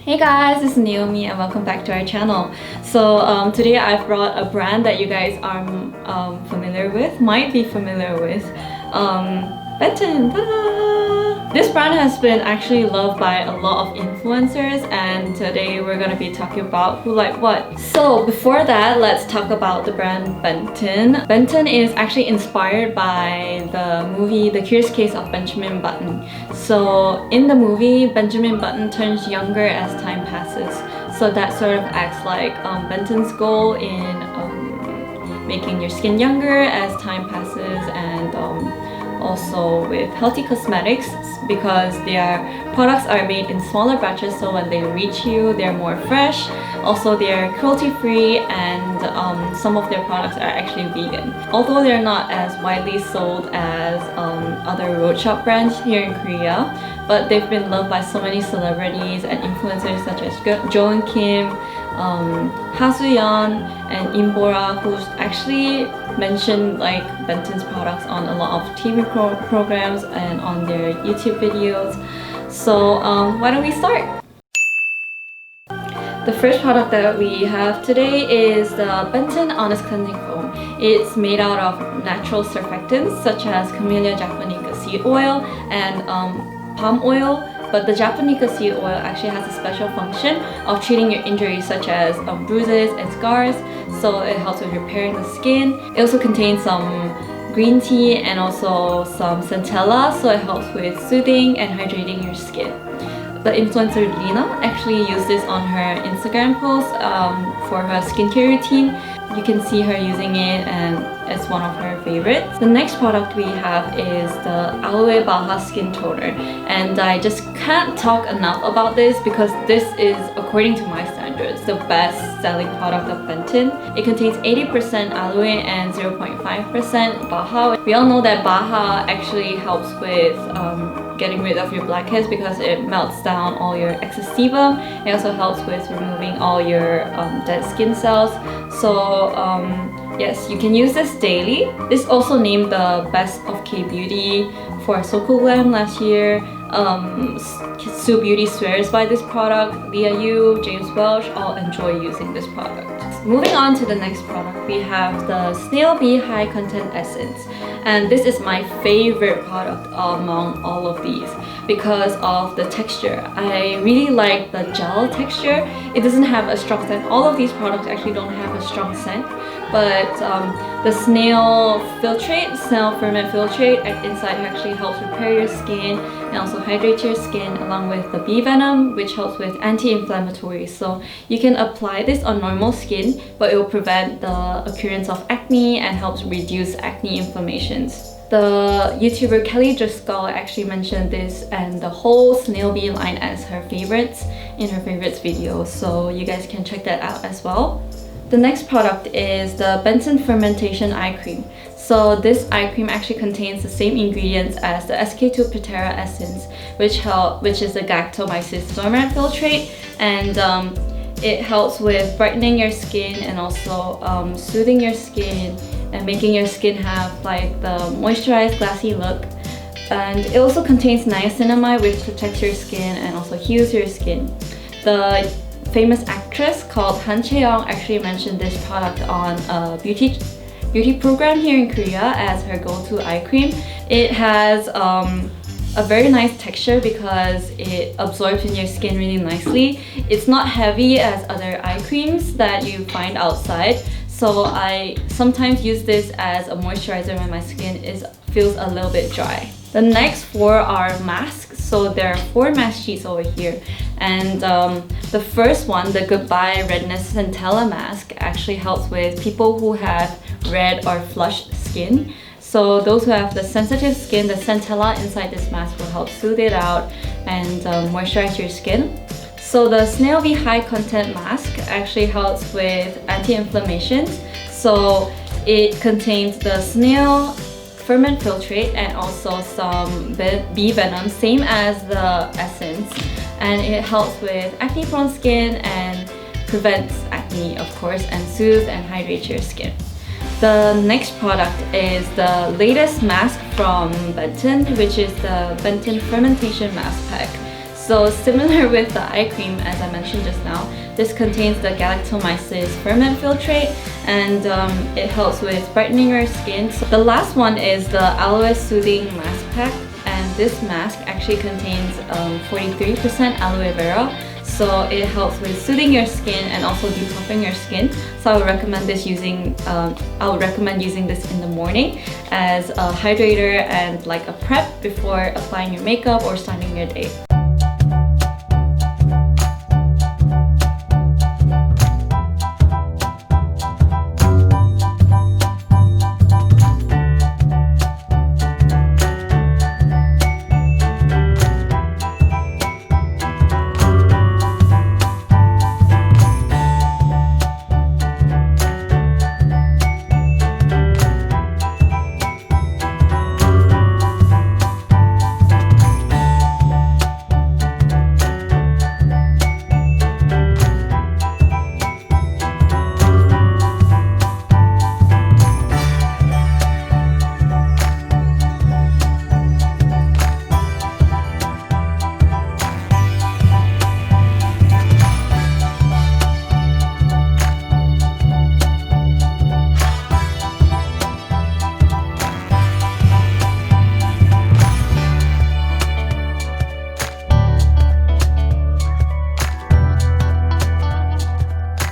Hey guys, it's Naomi and welcome back to our channel. Today I've brought a brand that you guys are familiar with, might be familiar with, Benton. This brand has been actually loved by a lot of influencers, and today we're going to be talking about who like what. So before that, let's talk about the brand Benton. Benton is actually inspired by the movie The Curious Case of Benjamin Button. So in the movie, Benjamin Button turns younger as time passes. So that sort of acts like Benton's goal in making your skin younger as time passes, and also with healthy cosmetics, because their products are made in smaller batches, so when they reach you they're more fresh. Also, they're cruelty free, and some of their products are actually vegan, although they're not as widely sold as other road shop brands here in Korea. But they've been loved by so many celebrities and influencers such as Joan Kim, Ha Soo-yeon, and Imbora, who's actually mentioned like Benton's products on a lot of TV programs and on their YouTube videos. So why don't we start? The first product that we have today is the Benton Honest Cleansing Foam. It's made out of natural surfactants such as Camellia japonica seed oil and palm oil, but the japonica seed oil actually has a special function of treating your injuries such as bruises and scars, so it helps with repairing the skin. It also contains some green tea and also some centella, so it helps with soothing and hydrating your skin. The influencer Lina actually used this on her Instagram post for her skincare routine. You can see her using it and it's one of her favorites. The next product we have is the Aloe Baha Skin Toner, and I just can't talk enough about this because this is, according to my standards, the best selling product of Benton. It contains 80% aloe and 0.5% Baha. We all know that Baha actually helps with getting rid of your blackheads because it melts down all your excess sebum. It also helps with removing all your dead skin cells. So yes, you can use this daily. This also named the Best of K-Beauty for Soko Glam last year. Sue Beauty swears by this product. Leah Yu, James Welch all enjoy using this product. Moving on to the next product, we have the Snail B High Content Essence. And this is my favorite product among all of these because of the texture. I really like the gel texture. It doesn't have a strong scent. All of these products actually don't have a strong scent, but the snail ferment filtrate inside actually helps repair your skin and also hydrate your skin, along with the bee venom, which helps with anti-inflammatory. So you can apply this on normal skin, but it will prevent the occurrence of acne and helps reduce acne inflammations. The YouTuber Kelly Driscoll actually mentioned this and the whole Snail Bee line as her favorites in her favorites video, so you guys can check that out as well. The next product is the Benton Fermentation Eye Cream. So this eye cream actually contains the same ingredients as the SK2 Pitera Essence, which is the galactomyces ferment filtrate, and it helps with brightening your skin and also soothing your skin and making your skin have like the moisturized glassy look. And it also contains niacinamide, which protects your skin and also heals your skin. The famous actress called Han Chae-young actually mentioned this product on a beauty program here in Korea as her go-to eye cream. It has a very nice texture because it absorbs in your skin really nicely. It's not heavy as other eye creams that you find outside, so I sometimes use this as a moisturizer when my skin feels a little bit dry. The next four are masks. So there are 4 mask sheets over here, and the first one, the Goodbye Redness Centella mask, actually helps with people who have red or flushed skin. So those who have the sensitive skin, the centella inside this mask will help soothe it out and moisturize your skin. So the Snail B High Content Mask actually helps with anti-inflammation. So it contains the snail ferment filtrate and also some bee venom, same as the essence, and it helps with acne prone skin and prevents acne, of course, and soothes and hydrates your skin. The next product is the latest mask from Benton, which is the Benton Fermentation Mask Pack. So similar with the eye cream, as I mentioned just now, this contains the galactomyces ferment filtrate, and it helps with brightening your skin. So the last one is the Aloe Soothing Mask Pack, and this mask actually contains 43% aloe vera. So it helps with soothing your skin and also depuffing your skin. So I would recommend using this in the morning as a hydrator and like a prep before applying your makeup or starting your day.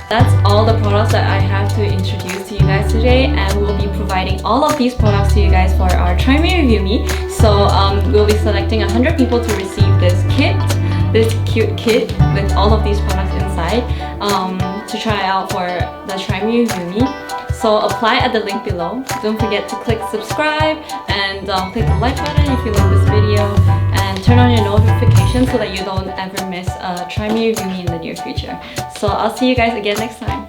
That's all the products that I have to introduce to you guys today, and we'll be providing all of these products to you guys for our Try Me Review Me. So we'll be selecting 100 people to receive this kit, this cute kit with all of these products inside to try out for the Try Me Review Me. So apply at the link below. Don't forget to click subscribe and click the like button if you like this video, and turn on your notifications so that you don't ever miss a Try Me Review Me in the near future. So I'll see you guys again next time.